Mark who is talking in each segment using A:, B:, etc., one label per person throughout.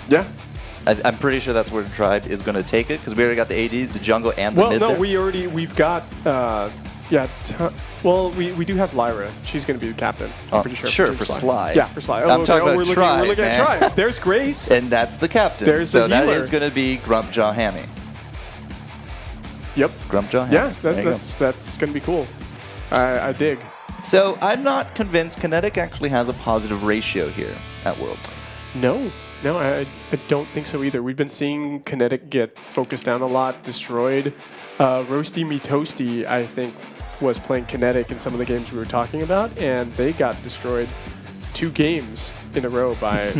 A: Yeah.
B: I'm pretty sure that's where Tribe is going to take it, because we already got the AD, the jungle, and the mid.
A: Well, no,
B: there.
A: we've got, we do have Lyra. She's going to be the captain. I'm pretty sure.
B: Sure, for SLY.
A: Yeah, for SLY.
B: I'm talking about Tribe,
A: we're looking at Tribe. There's Grace.
B: And that's the captain.
A: There's the
B: so that
A: healer.
B: is going to be Grumpjaw Hammy.
A: Yep.
B: Grumpjaw Hammy.
A: Yeah, that's going to be cool. I dig.
B: So I'm not convinced Kinetic actually has a positive ratio here at Worlds.
A: No, I don't think so either. We've been seeing Kinetic get focused down a lot, destroyed. Roasty Me Toasty, I think, was playing Kinetic in some of the games we were talking about, and they got destroyed 2 games in a row by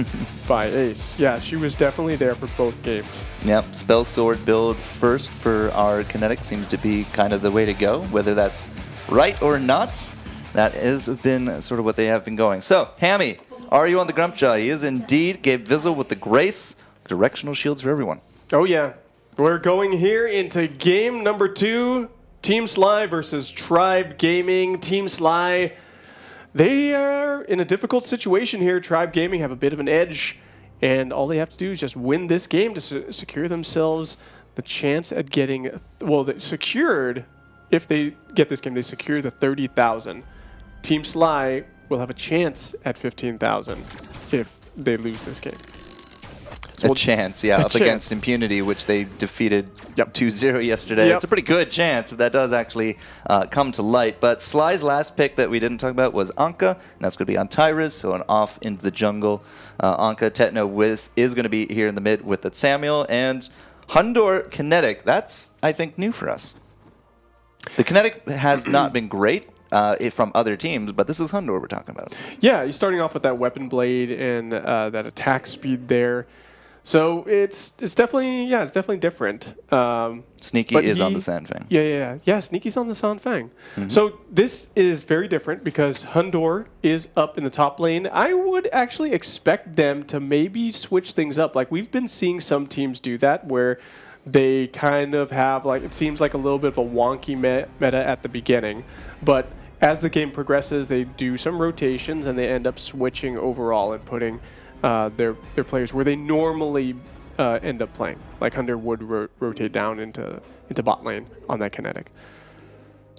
A: Ace. Yeah, she was definitely there for both games.
B: Yep, Spell Sword build first for our Kinetic seems to be kind of the way to go, whether that's right or not. That has been sort of what they have been going. So, Hammy, are you on the Grumpjaw? He is indeed. Gabe Vizzle with the Grace. Directional shields for everyone.
A: Oh, yeah. We're going here into game number 2. Team SLY versus Tribe Gaming. Team SLY, they are in a difficult situation here. Tribe Gaming have a bit of an edge, and all they have to do is just win this game to secure themselves the chance at getting, secured. If they get this game, they secure the 30,000. Team SLY will have a chance at 15,000 if they lose this game.
B: So chance, up against Impunity, which they defeated 2-0 yesterday.
A: Yep.
B: It's a pretty good chance that does actually come to light. But SLY's last pick that we didn't talk about was Anka, and that's going to be on Tyrus, so an off into the jungle. Anka, Tetno, Wiz is going to be here in the mid with the Samuel, and Hundor Kinetic. That's, I think, new for us. The Kinetic has not been great from other teams, but this is Hundor we're talking about.
A: Yeah, you're starting off with that weapon blade and that attack speed there. So it's definitely different.
B: Sneaky is on the Sanfang.
A: Yeah. Sneaky's on the Sanfang. So this is very different because Hundor is up in the top lane. I would actually expect them to maybe switch things up. Like we've been seeing some teams do that where they kind of have it seems like a little bit of a wonky meta at the beginning, but as the game progresses, they do some rotations and they end up switching overall and putting their players where they normally end up playing. Like Hunter would rotate down into bot lane on that Kinetic.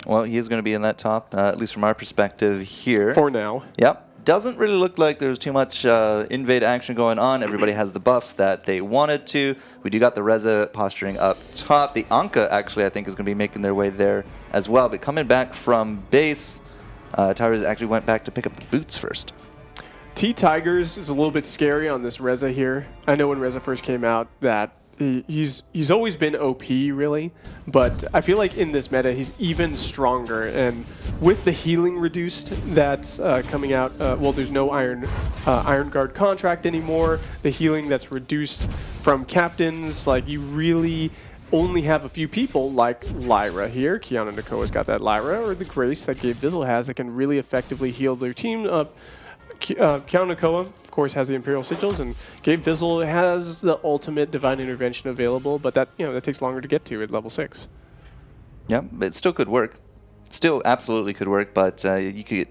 B: Well, he is going to be in that top, at least from our perspective here.
A: For now.
B: Yep. Doesn't really look like there's too much invade action going on. Everybody has the buffs that they wanted to. We do got the Reza posturing up top. The Anka, actually, I think is going to be making their way there as well. But coming back from base, Tyrus actually went back to pick up the boots first.
A: T-Tigers is a little bit scary on this Reza here. I know when Reza first came out that he's always been OP, really. But I feel like in this meta, he's even stronger. And with the healing reduced that's coming out, there's no Iron Guard contract anymore. The healing that's reduced from captains, you really only have a few people like Lyra here. Kiana Nakoa's got that Lyra, or the Grace that Gabe Vizzle has that can really effectively heal their team up. Kiana Nakoa, of course, has the Imperial Sigils, and Gabe Vizzle has the ultimate Divine Intervention available, but that takes longer to get to at level 6.
B: Yeah, but it still could work. Still absolutely could work, but you could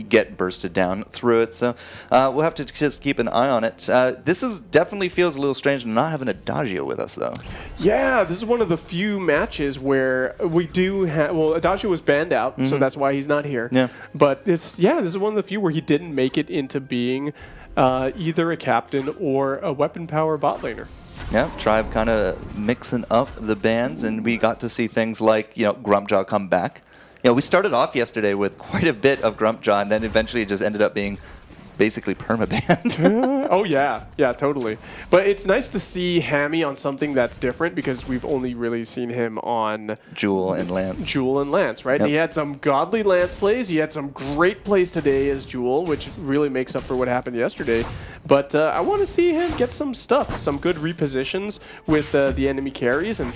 B: get bursted down through it. So we'll have to just keep an eye on it. This definitely feels a little strange not having Adagio with us, though.
A: Yeah, this is one of the few matches where we do have... Well, Adagio was banned out, so that's why he's not here.
B: Yeah.
A: But this is one of the few where he didn't make it into being either a captain or a weapon power bot laner.
B: Yeah, Tribe kind of mixing up the bans, and we got to see things like, Grumpjaw come back. We started off yesterday with quite a bit of Grumpjaw, and then eventually it just ended up being basically permabanned.
A: Oh, yeah, totally. But it's nice to see Hammy on something that's different because we've only really seen him on
B: Jewel and Lance,
A: right?
B: Yep.
A: He had some godly Lance plays. He had some great plays today as Jewel, which really makes up for what happened yesterday. But I want to see him get some stuff, some good repositions with the enemy carries and,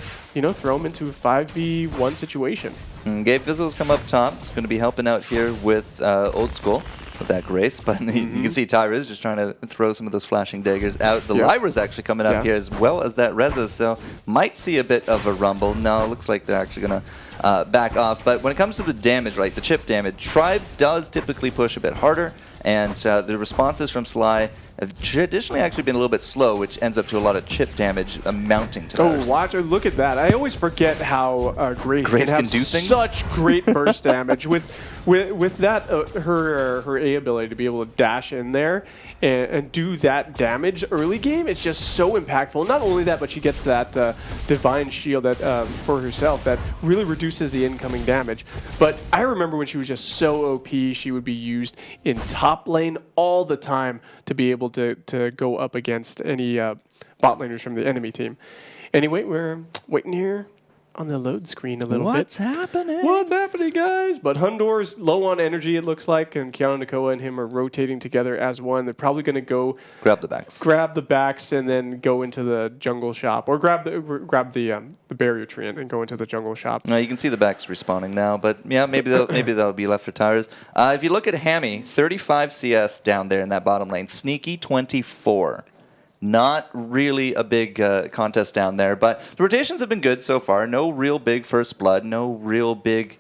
A: throw him into a 5v1 situation.
B: And Gabe Vizzle's come up top. He's going to be helping out here with Old School with that Grace. But you can see Tyrus just trying to throw some of those flashing daggers out. The Lyra's actually coming up here as well as that Reza. So might see a bit of a rumble. No, it looks like they're actually going to back off. But when it comes to the damage, the chip damage, Tribe does typically push a bit harder. And the responses from SLY have traditionally actually been a little bit slow, which ends up to a lot of chip damage amounting to that.
A: Oh, watch! Look at that! I always forget how Grace can have
B: do things?
A: such great burst damage with that her A ability to be able to dash in there and do that damage early game. It's just so impactful. Not only that, but she gets that divine shield that for herself that really reduces the incoming damage. But I remember when she was just so OP, she would be used in top lane all the time to be able to go up against any bot laners from the enemy team. Anyway, we're waiting here on the load screen a little bit.
B: What's happening?
A: What's happening, guys? But Hundor's low on energy, it looks like, and Kiana Nakoa and him are rotating together as one. They're probably going to go
B: grab the backs,
A: and then go into the jungle shop, or grab the barrier tree and go into the jungle shop.
B: No, you can see the backs respawning now, but yeah, maybe they'll be left for Tyrus. If you look at Hammy, 35 CS down there in that bottom lane, Sneaky 24. Not really a big contest down there, but the rotations have been good so far. No real big first blood, no real big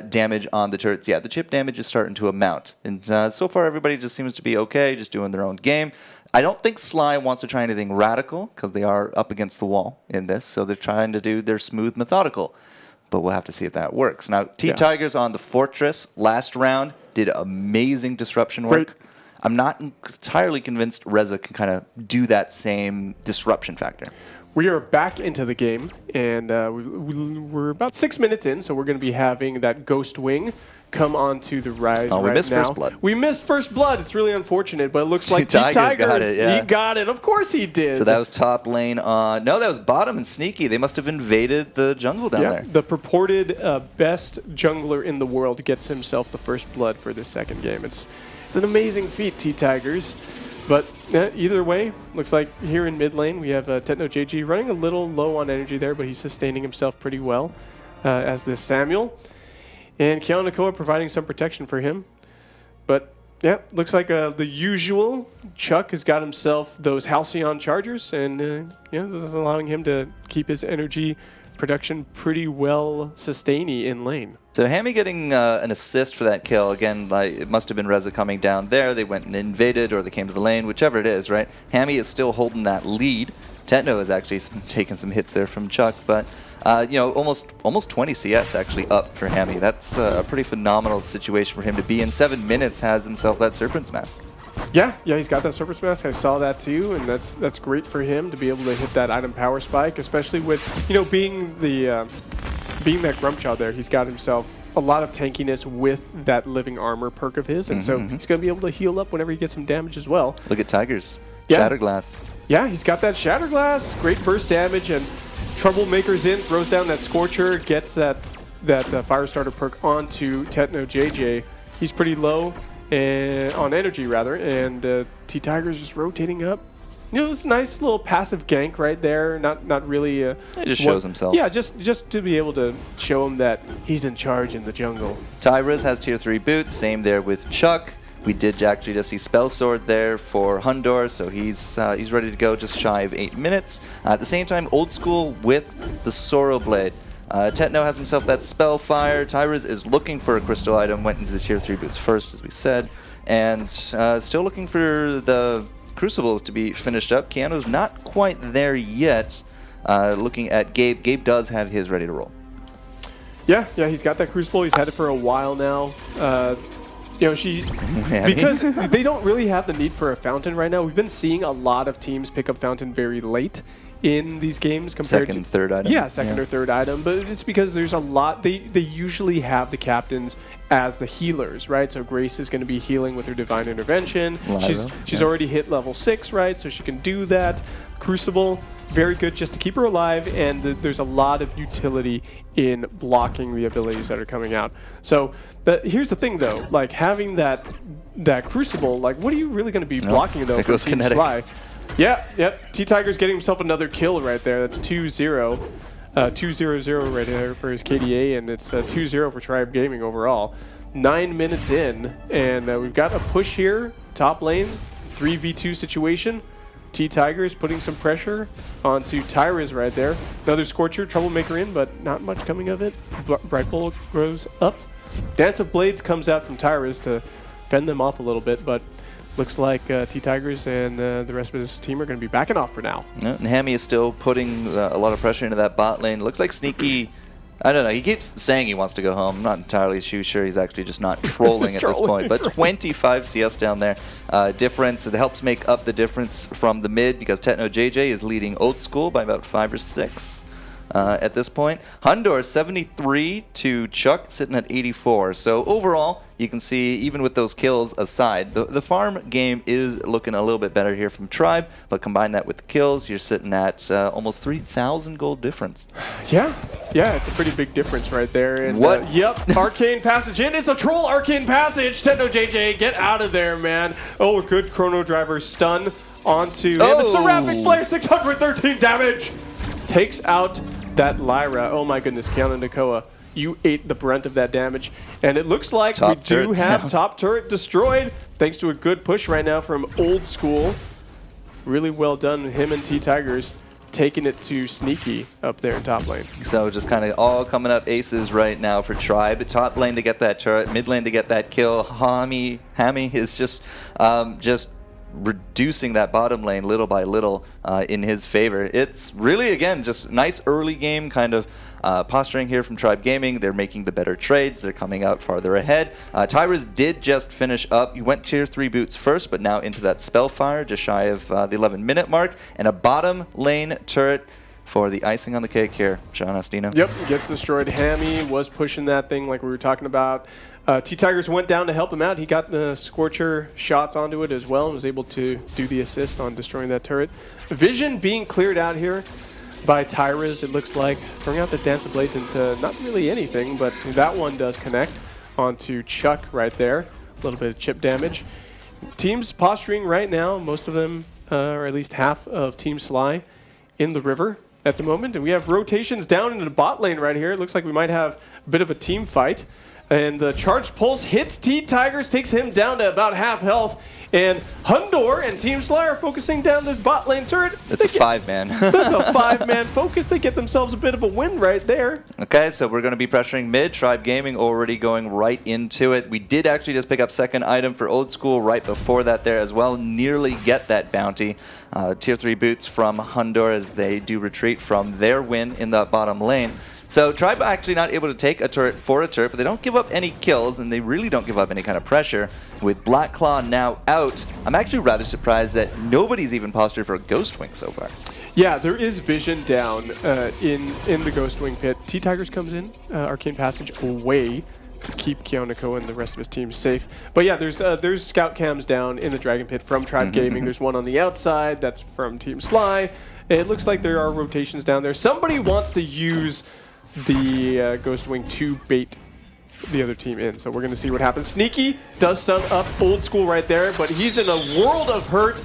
B: damage on the turrets yet. The chip damage is starting to amount, and so far everybody just seems to be okay, just doing their own game. I don't think SLY wants to try anything radical because they are up against the wall in this, so they're trying to do their smooth methodical. But we'll have to see if that works. Now, T-Tigers on the Fortress last round did amazing disruption work.
A: Great.
B: I'm not entirely convinced Reza can kind of do that same disruption factor.
A: We are back into the game, and we're about 6 minutes in, so we're going to be having that Ghost Wing come onto the rise
B: we
A: right
B: missed
A: now.
B: First Blood.
A: We missed First Blood. It's really unfortunate, but it looks like
B: Tigers got it, yeah.
A: He got it. Of course he did.
B: So that was top lane on... No, that was bottom and Sneaky. They must have invaded the jungle down there.
A: The purported best jungler in the world gets himself the First Blood for this second game. It's an amazing feat, T-Tigers. But either way, looks like here in mid lane, we have Tetno JG running a little low on energy there, but he's sustaining himself pretty well as this Samuel. And Kiana Nakoa providing some protection for him. But yeah, looks like the usual. Chuck has got himself those Halcyon Chargers, and this is allowing him to keep his energy production pretty well sustainy in lane.
B: So Hammy getting an assist for that kill. Again, like it must have been Reza coming down there. They went and invaded, or they came to the lane, whichever it is, right? Hammy is still holding that lead. Tetno is actually taking some hits there from Chuck, but almost 20 CS actually up for Hammy. That's a pretty phenomenal situation for him to be in. 7 minutes has himself that Serpent's Mask.
A: Yeah, he's got that Serpent's Mask. I saw that too, and that's great for him to be able to hit that item power spike, especially with being that Grumpchild there. He's got himself a lot of tankiness with that living armor perk of his, and so he's going to be able to heal up whenever he gets some damage as well.
B: Look at Tigers.
A: Yeah.
B: Shatterglass.
A: Yeah, he's got that Shatterglass, great burst damage, and Troublemaker's in, throws down that Scorcher, gets that Firestarter perk onto Tetno JJ. He's pretty low on energy, rather, and T-Tiger's just rotating up. It's a nice little passive gank right there. Not really.
B: It just shows himself.
A: Yeah, just to be able to show him that he's in charge in the jungle.
B: Tyrus has tier 3 boots. Same there with Chuck. We did actually just see Spell Sword there for Hundor, so he's ready to go just shy of 8 minutes. At the same time, Old School with the Sorrow Blade. Tetno has himself that Spellfire. Tyrus is looking for a crystal item, went into the tier 3 boots first, as we said, and still looking for the Crucibles to be finished up. Keanu's not quite there yet. Looking at Gabe. Gabe does have his ready to roll.
A: Yeah, he's got that Crucible. He's had it for a while now. Because they don't really have the need for a Fountain right now. We've been seeing a lot of teams pick up Fountain very late in these games compared
B: second,
A: to
B: third item.
A: Yeah, second or third item, but it's because there's a lot. They usually have the captains as the healers, right? So Grace is going to be healing with her Divine Intervention. She's already hit level 6, right? So she can do that. Crucible, very good just to keep her alive, and there's a lot of utility in blocking the abilities that are coming out. So here's the thing, though, like having that Crucible, like what are you really going to be blocking though?
B: It goes kinetic.
A: SLY? Yep. T-Tiger's getting himself another kill right there. That's 2-0. 2-0-0 right there for his KDA, and it's 2-0 for Tribe Gaming overall. 9 minutes in, and we've got a push here, top lane, 3v2 situation. T-Tiger's putting some pressure onto Tyra's right there. Another Scorcher, Troublemaker in, but not much coming of it. Bright Bull grows up. Dance of Blades comes out from Tyra's to fend them off a little bit, but looks like T-Tigers and the rest of his team are going to be backing off for now.
B: Yeah, and Hammy is still putting a lot of pressure into that bot lane. Looks like Sneaky, I don't know, he keeps saying he wants to go home. I'm not entirely sure he's actually just not trolling at this point. But 25 CS down there. Difference, it helps make up the difference from the mid because Techno JJ is leading Old School by about 5 or 6. At this point. Hundor 73 to Chuck sitting at 84. So overall, you can see even with those kills aside, the farm game is looking a little bit better here from Tribe, but combine that with the kills, you're sitting at almost 3,000 gold difference.
A: Yeah, it's a pretty big difference right there. And,
B: what?
A: Yep, Arcane Passage in. It's a troll Arcane Passage. Techno JJ, get out of there, man. Oh, a good Chrono Driver stun onto him. A Seraphic Flare, 613 damage. Takes out that Lyra. Oh my goodness, Kiana Nakoa, you ate the brunt of that damage. And it looks like we do have top turret destroyed, thanks to a good push right now from Old School. Really well done, him and T-Tigers taking it to Sneaky up there in top lane.
B: So just kind of all coming up aces right now for Tribe. Top lane to get that turret, mid lane to get that kill. Hammy is just reducing that bottom lane little by little in his favor. It's really, again, just nice early game kind of posturing here from Tribe Gaming. They're making the better trades. They're coming out farther ahead. Tyrus did just finish up. He went tier 3 boots first, but now into that Spellfire just shy of the 11-minute mark. And a bottom lane turret for the icing on the cake here. Sean Astino.
A: Yep, gets destroyed. Hammy was pushing that thing like we were talking about. T-Tigers went down to help him out. He got the Scorcher shots onto it as well and was able to do the assist on destroying that turret. Vision being cleared out here by Tyrus, it looks like, throwing out the Dance of Blades into not really anything, but that one does connect onto Chuck right there. A little bit of chip damage. Teams posturing right now, most of them, or at least half of Team SLY, in the river at the moment. And we have rotations down into the bot lane right here. It looks like we might have a bit of a team fight. And the Charged Pulse hits T-Tigers, takes him down to about half health. And Hundor and Team SLY are focusing down this bot lane turret.
B: That's a 5-man.
A: That's a 5-man focus. They get themselves a bit of a win right there.
B: Okay, so we're going to be pressuring mid. Tribe Gaming already going right into it. We did actually just pick up second item for Old School right before that there as well. Nearly get that bounty. Tier 3 boots from Hundor as they do retreat from their win in the bottom lane. So Tribe actually not able to take a turret for a turret, but they don't give up any kills, and they really don't give up any kind of pressure. With Black Claw now out, I'm actually rather surprised that nobody's even postured for a Ghost Wing so far.
A: Yeah, there is vision down in the Ghost Wing pit. T-Tigers comes in, Arcane Passage away to keep Kionako and the rest of his team safe. But yeah, there's scout cams down in the Dragon Pit from Tribe Gaming. There's one on the outside, that's from Team SLY. It looks like there are rotations down there. Somebody wants to use the Ghost Wing to bait the other team in. So we're going to see what happens. Sneaky does stun up Old School right there, but he's in a world of hurt.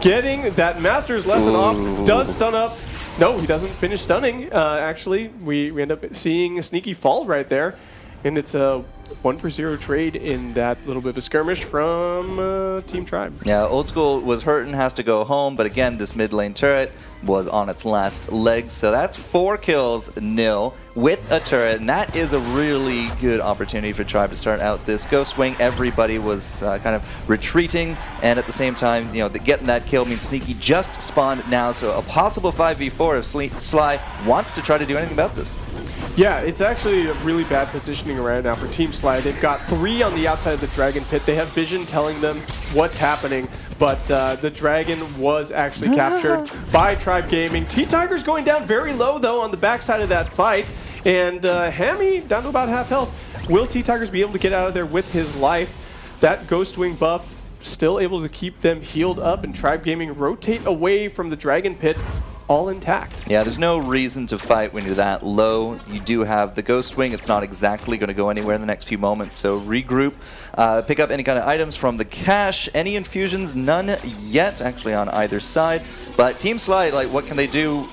A: Getting that Master's Lesson off. Does stun up. No, he doesn't finish stunning. Actually, we end up seeing Sneaky fall right there. And it's a 1-for-0 trade in that little bit of a skirmish from Team Tribe.
B: Yeah, Old School was hurting, has to go home, but again, this mid lane turret was on its last legs. So that's 4 kills, nil, with a turret, and that is a really good opportunity for Tribe to start out this Ghost Wing. Everybody was kind of retreating, and at the same time, you know, getting that kill means Sneaky just spawned now, so a possible 5v4 if SLY wants to try to do anything about this.
A: Yeah, it's actually a really bad positioning right now for Team SLY. They've got 3 on the outside of the Dragon Pit. They have vision telling them what's happening, but the Dragon was actually captured by Tribe Gaming. T-Tigers going down very low, though, on the backside of that fight, and Hammy down to about half health. Will T-Tigers be able to get out of there with his life? That Ghost Wing buff still able to keep them healed up, and Tribe Gaming rotate away from the Dragon Pit, all intact.
B: Yeah, there's no reason to fight when you're that low. You do have the Ghost Wing. It's not exactly going to go anywhere in the next few moments, so regroup. Pick up any kind of items from the cache. Any infusions? None yet, actually, on either side. But Team SLY, like, what can they do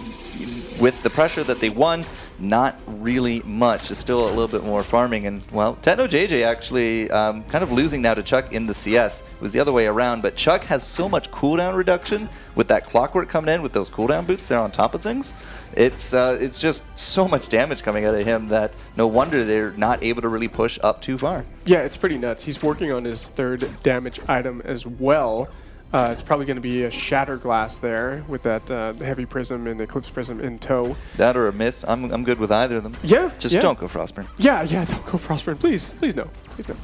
B: with the pressure that they won? not really much. It's still a little bit more farming. And, well, TechnoJJ actually kind of losing now to Chuck in the CS. It was the other way around, but Chuck has so much cooldown reduction with that clockwork coming in with those cooldown boots there on top of things. It's just so much damage coming out of him that no wonder they're not able to really push up too far.
A: Yeah, it's pretty nuts. He's working on his third damage item as well. It's probably going to be a Shatter Glass there with that Heavy Prism and Eclipse Prism in tow.
B: That or a Myth. I'm good with either of them.
A: Yeah.
B: Just don't go Frostburn.
A: Yeah, don't go Frostburn. Please no. Please no.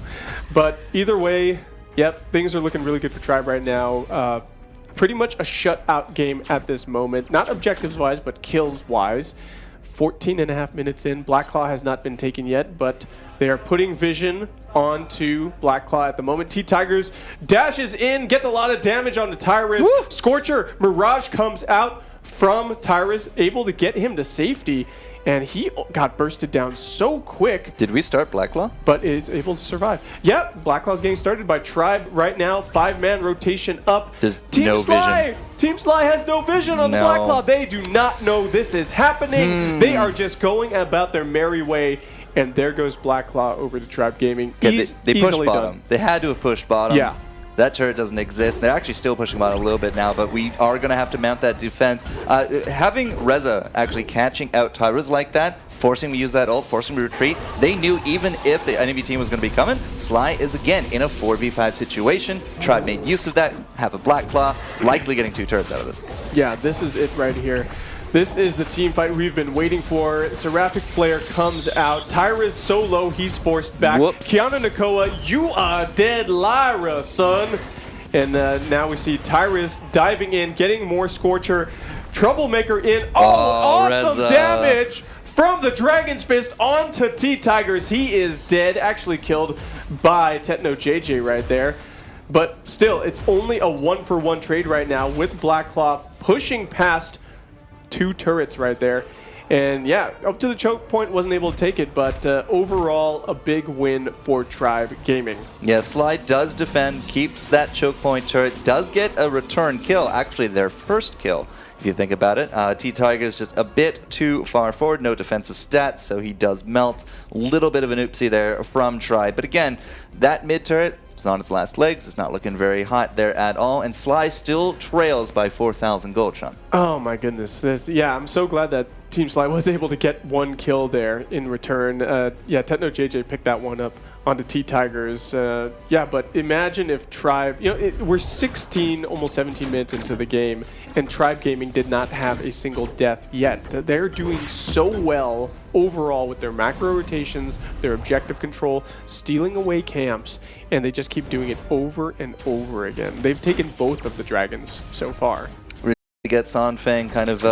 A: But either way, yep, things are looking really good for Tribe right now. Pretty much a shutout game at this moment. Not objectives-wise, but kills-wise. 14.5 minutes in. Blackclaw has not been taken yet, but they are putting vision onto Blackclaw at the moment. T-Tigers dashes in, gets a lot of damage onto Tyrus. Woo! Scorcher, Mirage comes out from Tyrus, able to get him to safety, and he got bursted down so quick.
B: Did we start Blackclaw?
A: But is able to survive. Yep, Blacklaw's getting started by Tribe right now. 5-man rotation up.
B: Does
A: Team
B: no
A: SLY!
B: vision.
A: Team SLY has no vision on the Blacklaw. They do not know this is happening. They are just going about their merry way. And there goes Blacklaw over to Tribe Gaming.
B: Yeah, they pushed bottom.
A: Done.
B: They had to have pushed bottom.
A: Yeah.
B: That turret doesn't exist. They're actually still pushing bottom a little bit now, but we are going to have to mount that defense. Having Reza actually catching out Tyrus like that, forcing him to use that ult, forcing him to retreat, they knew even if the enemy team was going to be coming, SLY is again in a 4v5 situation. Tribe made use of that, have a Blackclaw, likely getting 2 turrets out of this.
A: Yeah, this is it right here. This is the team fight we've been waiting for. Seraphic Flare comes out. Tyra's so low, he's forced back.
B: Whoops.
A: Kiana Nakoa, you are dead, Lyra, son. And now we see Tyrus diving in, getting more Scorcher. Troublemaker in. Oh, awesome
B: Reza.
A: damage from the Dragon's Fist onto T-Tigers. He is dead, actually killed by TechnoJJ right there. But still, it's only a 1-for-1 trade right now with Blackclaw pushing past 2 turrets right there. And yeah, up to the choke point, wasn't able to take it, but overall, a big win for Tribe Gaming.
B: Yeah, SLY does defend, keeps that choke point turret, does get a return kill, actually their first kill, if you think about it. T-Tiger is just a bit too far forward, no defensive stats, so he does melt. Little bit of an oopsie there from Tribe. But again, that mid turret is on its last legs. It's not looking very hot there at all. And SLY still trails by 4,000 gold, Sean.
A: Oh my goodness. Yeah, I'm so glad that Team SLY was able to get 1 kill there in return. Yeah, TechnoJJ picked that one up onto T-Tigers. Yeah, but imagine if Tribe, we're 16, almost 17 minutes into the game, and Tribe Gaming did not have a single death yet. They're doing so well overall with their macro rotations, their objective control, stealing away camps, and they just keep doing it over and over again. They've taken both of the dragons so far.
B: Get Sanfeng kind of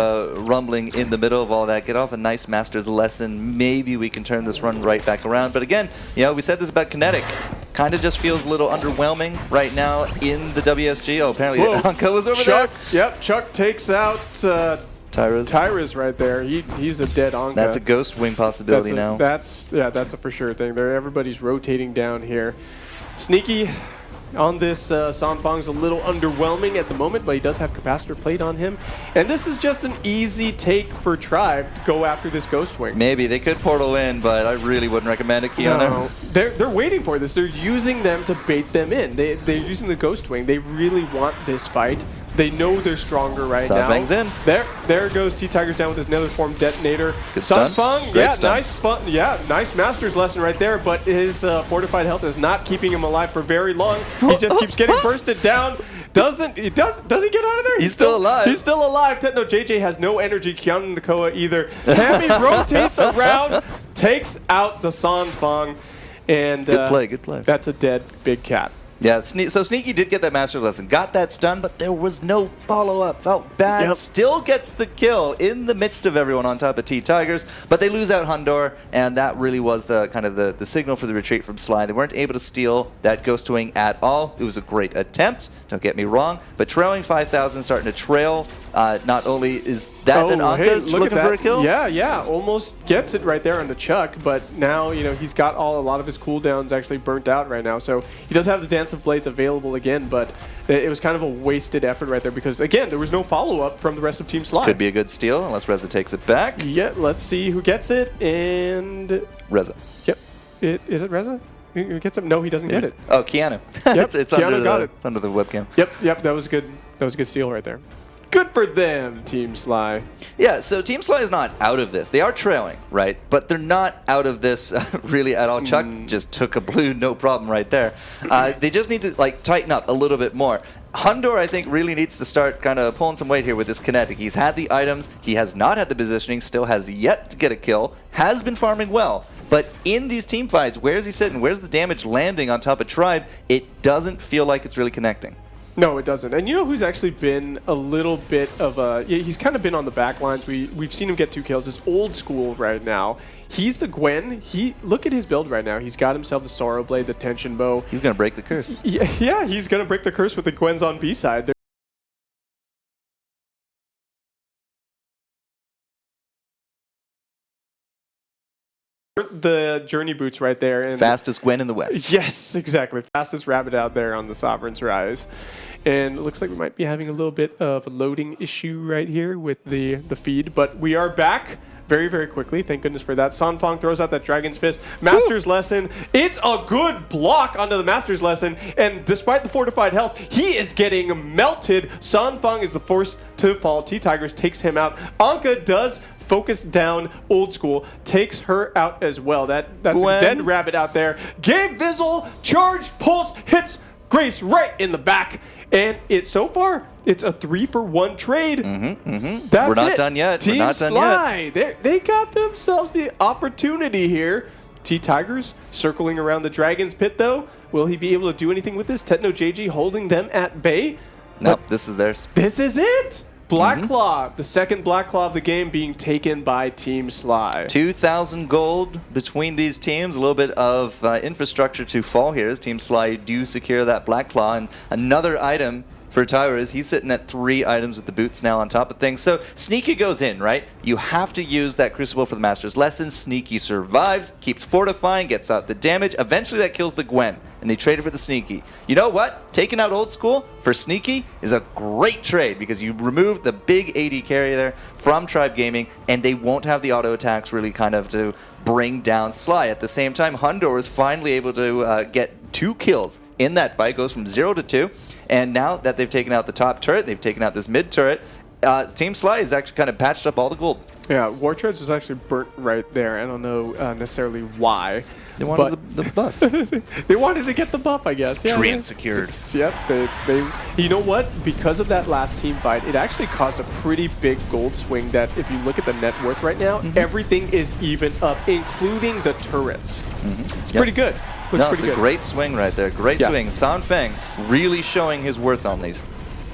B: rumbling in the middle of all that, get off a nice master's lesson. Maybe we can turn this run right back around. But again, we said this about Kinetic. Kind of just feels a little underwhelming right now in the WSG. Oh, apparently Anka was over there.
A: Yep, Chuck takes out Tyrus right there. He's a dead Anka.
B: That's a ghost wing possibility now.
A: That's a for sure thing. Everybody's rotating down here. Sneaky on this Sanfeng's a little underwhelming at the moment, but he does have capacitor plate on him. And this is just an easy take for Tribe to go after this Ghost Wing.
B: Maybe. They could portal in, but I really wouldn't recommend it, Keanu.
A: No. They're waiting for this. They're using them to bait them in. They're using the Ghost Wing. They really want this fight. They know they're stronger right now.
B: Sanfeng's in.
A: There goes T-Tigers down with his Nether Form Detonator.
B: Good stun.
A: Sanfeng, nice Master's lesson right there, but his fortified health is not keeping him alive for very long. He just keeps getting bursted down. Does he get out of there?
B: He's still alive.
A: He's still alive. TechnoJJ has no energy. Kiana Nakoa either. Hemi rotates around, takes out the Sanfeng, and
B: good play.
A: That's a dead big cat.
B: Yeah, so Sneaky did get that master lesson, got that stun, but there was no follow-up. Felt bad. Yep. Still gets the kill in the midst of everyone on top of T-Tigers, but they lose out Hundor, and that really was the kind of the signal for the retreat from SLY. They weren't able to steal that Ghost Wing at all. It was a great attempt, don't get me wrong, but trailing 5,000, starting to trail Not only is that an Anka
A: hey, look
B: looking
A: at that.
B: for a kill.
A: Yeah, almost gets it right there on the Chuck, but now, he's got a lot of his cooldowns actually burnt out right now, so he does have the Dance of Blades available again, but it was kind of a wasted effort right there because, again, there was no follow-up from the rest of Team SLY.
B: Could be a good steal unless Reza takes it back.
A: Yeah, let's see who gets it, and...
B: Reza.
A: Yep. Is it Reza? Who gets it? No, he doesn't get it.
B: Oh, Keanu.
A: Yep,
B: it's
A: Keanu got it.
B: It's under the webcam.
A: Yep, that was good. That was a good steal right there. Good for them, Team SLY.
B: Yeah, so Team SLY is not out of this. They are trailing, right? But they're not out of this really at all. Chuck just took a blue, no problem right there. They just need to tighten up a little bit more. Hundor, I think, really needs to start kind of pulling some weight here with this kinetic. He's had the items. He has not had the positioning. Still has yet to get a kill. Has been farming well. But in these team fights, where is he sitting? Where's the damage landing on top of Tribe? It doesn't feel like it's really connecting. No,
A: it doesn't. And you know who's actually been a little bit of a... he's kind of been on the back lines. We've seen him get 2 kills. It's old school right now. He's the Gwen. Look at his build right now. He's got himself the Sorrow Blade, the Tension Bow.
B: He's going to break the curse.
A: Yeah, he's going to break the curse with the Gwens on B side. The Journey Boots right there. And
B: fastest Gwen in the West.
A: Yes, exactly. Fastest rabbit out there on the Sovereign's Rise. And it looks like we might be having a little bit of a loading issue right here with the feed. But we are back very, very quickly. Thank goodness for that. Sanfang throws out that Dragon's Fist. Master's Lesson. It's a good block onto the Master's Lesson. And despite the fortified health, he is getting melted. Sanfang is the first to fall. T-Tigers takes him out. Anka does focus down Old School, takes her out as well. That's Gwen. A dead rabbit out there. Gabe Vizzle, charge, pulse, hits Grace right in the back. And so far, it's a 3-for-1 trade. That's
B: We're not done yet.
A: Team
B: We're not done
A: SLY. Yet. They got themselves the opportunity here. T-Tigers circling around the Dragon's Pit, though. Will he be able to do anything with this? Tetno JG holding them at bay.
B: Nope, this is theirs.
A: This is it. Black Claw, the second Black Claw of the game being taken by Team SLY.
B: 2,000 gold between these teams. A little bit of infrastructure to fall here as Team SLY do secure that Black Claw. And another item for Tyrus, he's sitting at 3 items with the boots now on top of things. So Sneaky goes in, right? You have to use that Crucible for the Master's Lesson. Sneaky survives, keeps fortifying, gets out the damage. Eventually that kills the Gwen, and they traded for the Sneaky. You know what? Taking out Old School for Sneaky is a great trade because you remove the big AD carry there from Tribe Gaming, and they won't have the auto attacks really kind of to bring down SLY. At the same time, Hundor is finally able to get 2 kills in that fight, goes from 0 to 2. And now that they've taken out the top turret, they've taken out this mid turret, Team SLY has actually kind of patched up all the gold.
A: Yeah, War Treads was actually burnt right there. I don't know necessarily why.
B: They wanted the buff.
A: They wanted to get the buff, I guess. Yeah,
C: Treant secured.
A: Yep. They. You know what? Because of that last team fight, it actually caused a pretty big gold swing that if you look at the net worth right now, everything is even up, including the turrets. It's pretty good.
B: It's a great swing right there. Great swing. Sanfang really showing his worth on these.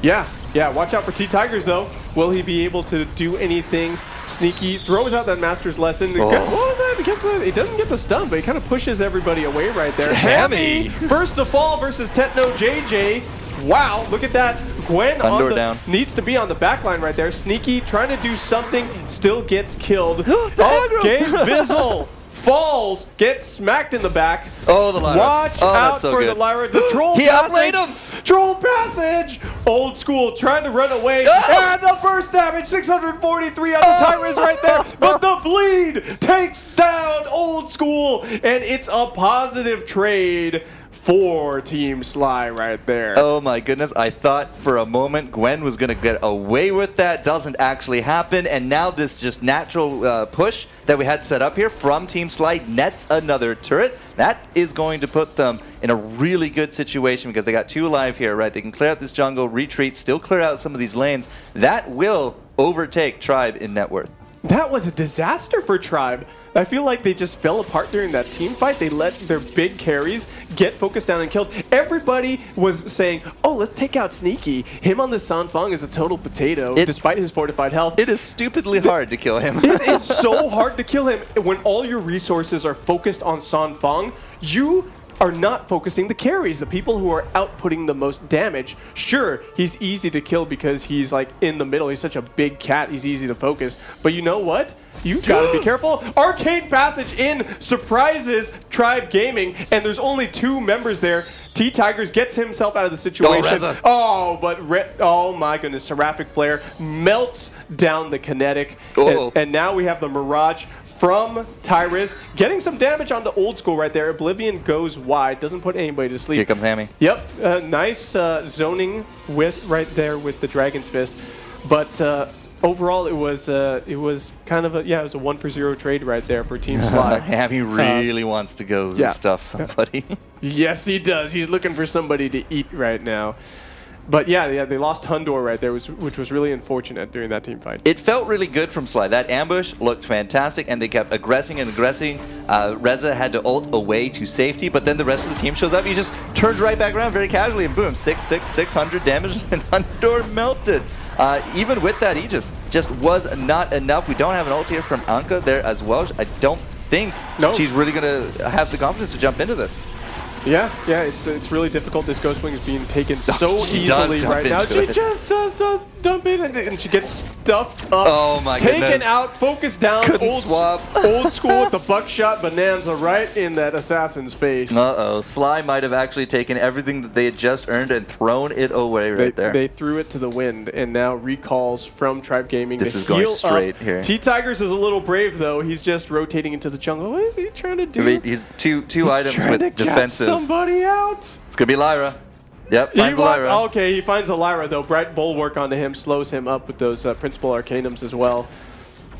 A: Yeah. Watch out for T-Tigers, though. Will he be able to do anything? Sneaky throws out that Master's Lesson. What was that? He doesn't get the stun, but he kind of pushes everybody away right there.
B: Hammy!
A: First to fall versus Tetno JJ. Wow, look at that. Gwen
B: down.
A: Needs to be on the back line right there. Sneaky trying to do something, still gets killed.
B: Gabe
A: Vizzle falls, gets smacked in the back.
B: Oh, the Lyra.
A: Watch out for the Lyra. The troll passage.
B: Him.
A: Troll passage. Old School trying to run away. And the first damage, 643 on the Tyrus right there. But the bleed takes down Old School. And it's a positive trade for Team SLY right there.
B: Oh my goodness, I thought for a moment Gwen was going to get away with that. Doesn't actually happen, and now this just natural push that we had set up here from Team SLY nets another turret. That is going to put them in a really good situation because they got 2 alive here, right? They can clear out this jungle, retreat, still clear out some of these lanes. That will overtake Tribe in net worth.
A: That was a disaster for Tribe. I feel like they just fell apart during that team fight. They let their big carries get focused down and killed. Everybody was saying, oh, let's take out Sneaky. Him on the Sanfang is a total potato, despite his fortified health.
B: It is stupidly hard to kill him.
A: It is so hard to kill him. When all your resources are focused on Sanfang, you are not focusing the carries, the people who are outputting the most damage. Sure, he's easy to kill because he's like in the middle. He's such a big cat. He's easy to focus. But you know what? You've got to be careful. Arcane Passage in surprises Tribe Gaming, and there's only 2 members there. T-Tigers gets himself out of the situation. Oh my goodness, Seraphic Flare melts down the kinetic. And now we have the Mirage from Tyrus getting some damage onto Old School right there. Oblivion goes wide, doesn't put anybody to sleep.
B: Here comes Hammy.
A: Yep, nice zoning right there with the Dragon's Fist. But overall, it was kind of it was a 1-for-0 trade right there for Team SLY.
B: Hammy really wants to go stuff somebody.
A: Yes, he does. He's looking for somebody to eat right now. But yeah, they lost Hundor right there, which was really unfortunate during that team fight.
B: It felt really good from SLY. That ambush looked fantastic, and they kept aggressing and aggressing. Reza had to ult away to safety, but then the rest of the team shows up. He just turns right back around very casually, and boom, 600 damage, and Hundor melted. Even with that Aegis, just was not enough. We don't have an ult here from Anka there as well. I don't think she's really going to have the confidence to jump into this.
A: Yeah, it's really difficult. This Ghost Wing is being taken so easily right now. She just does dump in, and she gets stuffed up.
B: Oh my goodness.
A: Taken out, focused down.
B: Couldn't swap.
A: Old School with the buckshot bonanza right in that assassin's face.
B: Uh-oh. SLY might have actually taken everything that they had just earned and thrown it away there.
A: They threw it to the wind, and now recalls from Tribe Gaming.
B: This is going straight here.
A: T-Tigers is a little brave, though. He's just rotating into the jungle. What is he trying to do?
B: I mean, he's two items with defensive.
A: Somebody out.
B: It's going to be Lyra. Yep, finds Lyra.
A: Okay, he finds the Lyra, though. Bright Bulwark onto him slows him up with those Principal Arcanums as well.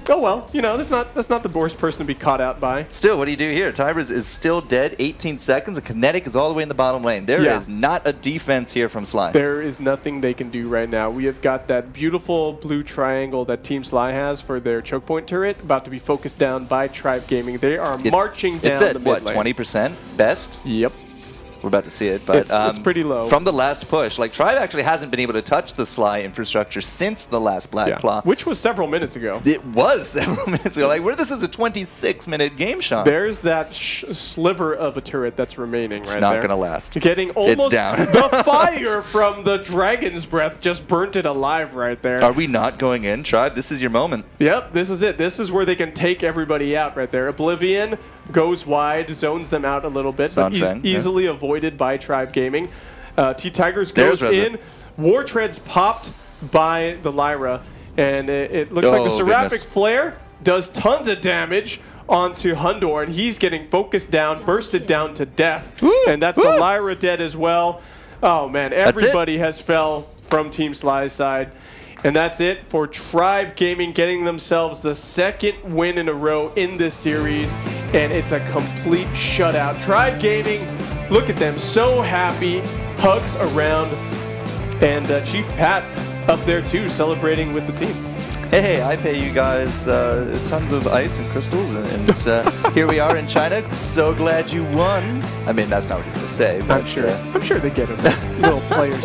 A: Oh well, you know, that's not the worst person to be caught out by.
B: Still, what do you do here? Tyrus is still dead, 18 seconds. The kinetic is all the way in the bottom lane. There is not a defense here from SLY.
A: There is nothing they can do right now. We have got that beautiful blue triangle that Team SLY has for their choke point turret about to be focused down by Tribe Gaming. They are marching down the mid lane.
B: It's at, what, 20% best?
A: Yep.
B: We're about to see it, but
A: it's pretty low.
B: From the last push, like Tribe actually hasn't been able to touch the SLY infrastructure since the last Black Claw.
A: Which was several minutes ago.
B: It was several minutes ago. Like, this is a 26-minute game, Sean.
A: There's that sliver of a turret that's remaining right there.
B: It's not going to last.
A: Getting almost
B: it's down.
A: The fire from the Dragon's Breath just burnt it alive right there.
B: Are we not going in, Tribe? This is your moment.
A: Yep, this is it. This is where they can take everybody out right there. Oblivion goes wide, zones them out a little bit, but easily avoided by Tribe Gaming. T-Tigers goes in. War Treads popped by the Lyra, and it looks like the Seraphic Flare does tons of damage onto Hundor, and he's getting focused down, bursted down to death. And that's the Lyra dead as well. Oh man, everybody has fell from Team SLY's side. And that's it for Tribe Gaming getting themselves the 2nd win in a row in this series. And it's a complete shutout. Tribe Gaming, look at them, so happy. Hugs around. And Chief Pat up there too, celebrating with the team.
B: Hey, I pay you guys tons of ice and crystals, and here we are in China. So glad you won. I mean, that's not what you're going to say, but
A: I'm sure they get it. Little players.